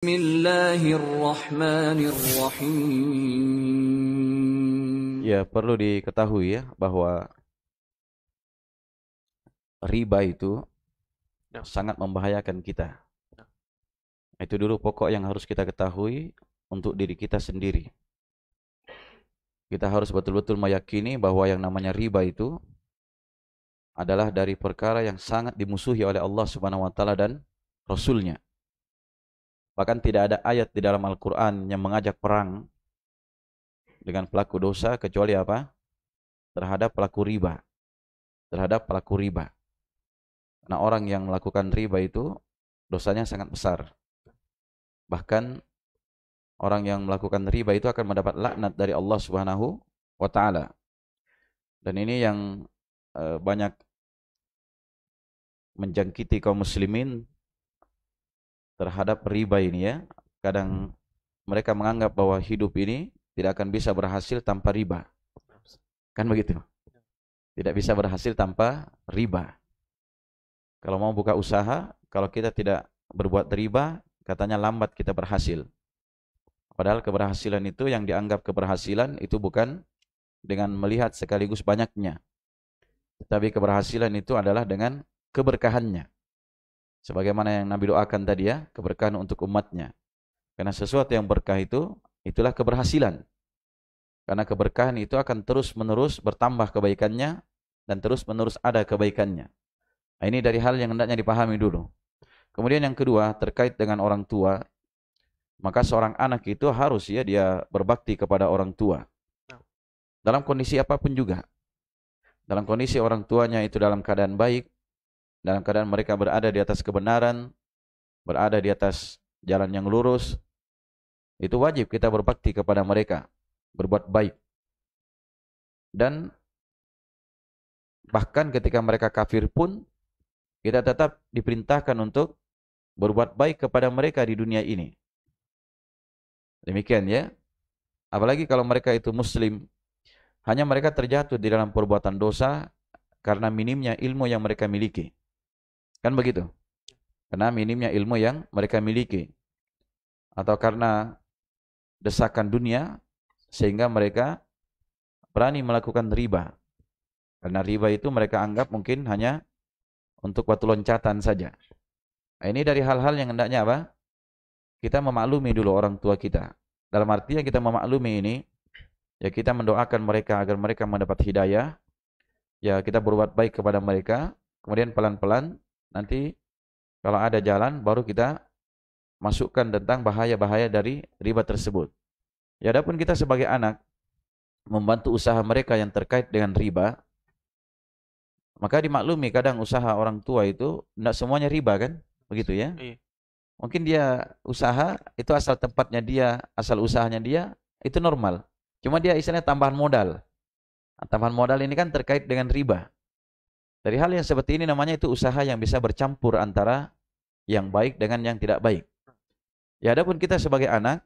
Bismillahirrahmanirrahim. Ya, perlu diketahui ya bahwa riba itu sangat membahayakan kita. Itu dulu pokok yang harus kita ketahui untuk diri kita sendiri. Kita harus betul-betul meyakini bahwa yang namanya riba itu adalah dari perkara yang sangat dimusuhi oleh Allah Subhanahu wa taala dan Rasul-Nya. Bahkan tidak ada ayat di dalam Al-Qur'an yang mengajak perang dengan pelaku dosa kecuali apa? Terhadap pelaku riba. Terhadap pelaku riba. Nah, orang yang melakukan riba itu dosanya sangat besar. Bahkan orang yang melakukan riba itu akan mendapat laknat dari Allah Subhanahu wa taala. Dan ini yang banyak menjangkiti kaum muslimin terhadap riba ini ya. Kadang mereka menganggap bahwa hidup ini tidak akan bisa berhasil tanpa riba. Kan begitu? Tidak bisa berhasil tanpa riba. Kalau mau buka usaha, kalau kita tidak berbuat riba, katanya lambat kita berhasil. Padahal keberhasilan itu yang dianggap keberhasilan itu bukan dengan melihat sekaligus banyaknya. Tetapi keberhasilan itu adalah dengan keberkahannya. Sebagaimana yang Nabi doakan tadi ya, keberkahan untuk umatnya. Karena sesuatu yang berkah itu, itulah keberhasilan. Karena keberkahan itu akan terus-menerus bertambah kebaikannya dan terus-menerus ada kebaikannya. Nah, ini dari hal yang hendaknya dipahami dulu. Kemudian yang kedua, terkait dengan orang tua, maka seorang anak itu harus ya dia berbakti kepada orang tua. Dalam kondisi apapun juga. Dalam kondisi orang tuanya itu dalam keadaan baik, dalam keadaan mereka berada di atas kebenaran, berada di atas jalan yang lurus, itu wajib kita berbakti kepada mereka, berbuat baik. Dan bahkan ketika mereka kafir pun, kita tetap diperintahkan untuk berbuat baik kepada mereka di dunia ini. Demikian ya. Apalagi kalau mereka itu muslim, hanya mereka terjatuh di dalam perbuatan dosa karena minimnya ilmu yang mereka miliki. Kan begitu? Karena minimnya ilmu yang mereka miliki. Atau karena desakan dunia, sehingga mereka berani melakukan riba. Karena riba itu mereka anggap mungkin hanya untuk batu loncatan saja. Nah, ini dari hal-hal yang hendaknya apa? Kita memaklumi dulu orang tua kita. Dalam artinya kita memaklumi ini, ya kita mendoakan mereka agar mereka mendapat hidayah. Ya kita berbuat baik kepada mereka. Kemudian pelan-pelan nanti kalau ada jalan baru kita masukkan tentang bahaya-bahaya dari riba tersebut. Ya adapun kita sebagai anak membantu usaha mereka yang terkait dengan riba, maka dimaklumi kadang usaha orang tua itu tidak semuanya riba kan? Begitu ya. Mungkin dia usaha itu asal tempatnya dia, asal usahanya dia itu normal. Cuma dia istilahnya tambahan modal. Nah, tambahan modal ini kan terkait dengan riba. Dari hal yang seperti ini namanya itu usaha yang bisa bercampur antara yang baik dengan yang tidak baik. Ya adapun kita sebagai anak,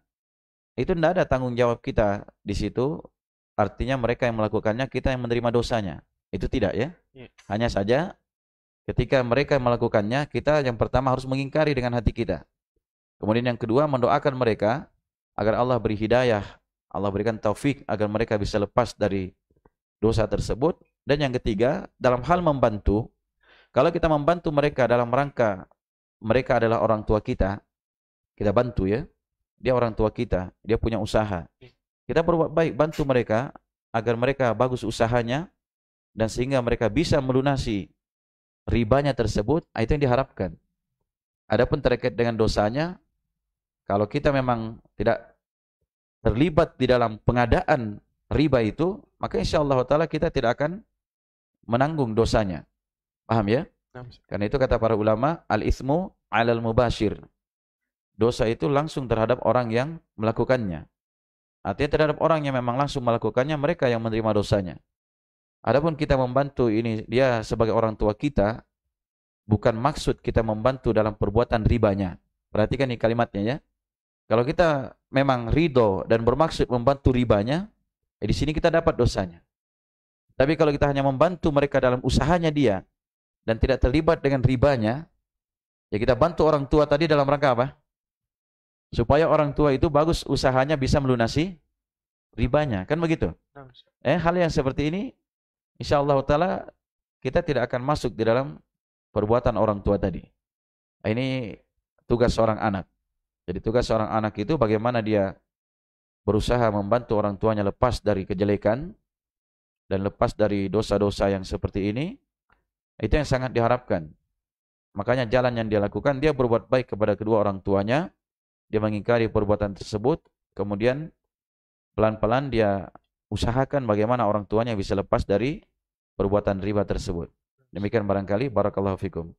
itu tidak ada tanggung jawab kita di situ. Artinya mereka yang melakukannya, kita yang menerima dosanya. Itu tidak ya. Hanya saja ketika mereka melakukannya, kita yang pertama harus mengingkari dengan hati kita. Kemudian yang kedua mendoakan mereka agar Allah beri hidayah, Allah berikan taufik agar mereka bisa lepas dari dosa tersebut. Dan yang ketiga, dalam hal membantu, kalau kita membantu mereka dalam rangka mereka adalah orang tua kita bantu ya. Dia orang tua kita, dia punya usaha. Kita berbuat baik, bantu mereka agar mereka bagus usahanya dan sehingga mereka bisa melunasi ribanya tersebut, itu yang diharapkan. Adapun terkait dengan dosanya, kalau kita memang tidak terlibat di dalam pengadaan riba itu, maka insyaallah taala kita tidak akan menanggung dosanya. Paham ya? Karena itu kata para ulama, al-itsmu 'alal mubashir. Dosa itu langsung terhadap orang yang melakukannya. Artinya terhadap orang yang memang langsung melakukannya, mereka yang menerima dosanya. Adapun kita membantu ini, dia sebagai orang tua kita, bukan maksud kita membantu dalam perbuatan ribanya. Perhatikan nih kalimatnya ya. Kalau kita memang ridho dan bermaksud membantu ribanya, di sini kita dapat dosanya. Tapi kalau kita hanya membantu mereka dalam usahanya dia, dan tidak terlibat dengan ribanya, ya kita bantu orang tua tadi dalam rangka apa? supaya orang tua itu bagus usahanya bisa melunasi ribanya, kan begitu? Hal yang seperti ini insyaallah taala kita tidak akan masuk di dalam perbuatan orang tua tadi. Ini tugas seorang anak. Jadi tugas seorang anak itu bagaimana dia berusaha membantu orang tuanya lepas dari kejelekan dan lepas dari dosa-dosa yang seperti ini. Itu yang sangat diharapkan. Makanya jalan yang dia lakukan, dia berbuat baik kepada kedua orang tuanya, dia mengingkari perbuatan tersebut, kemudian pelan-pelan dia usahakan bagaimana orang tuanya bisa lepas dari perbuatan riba tersebut. Demikian barangkali. Barakallahu fikum.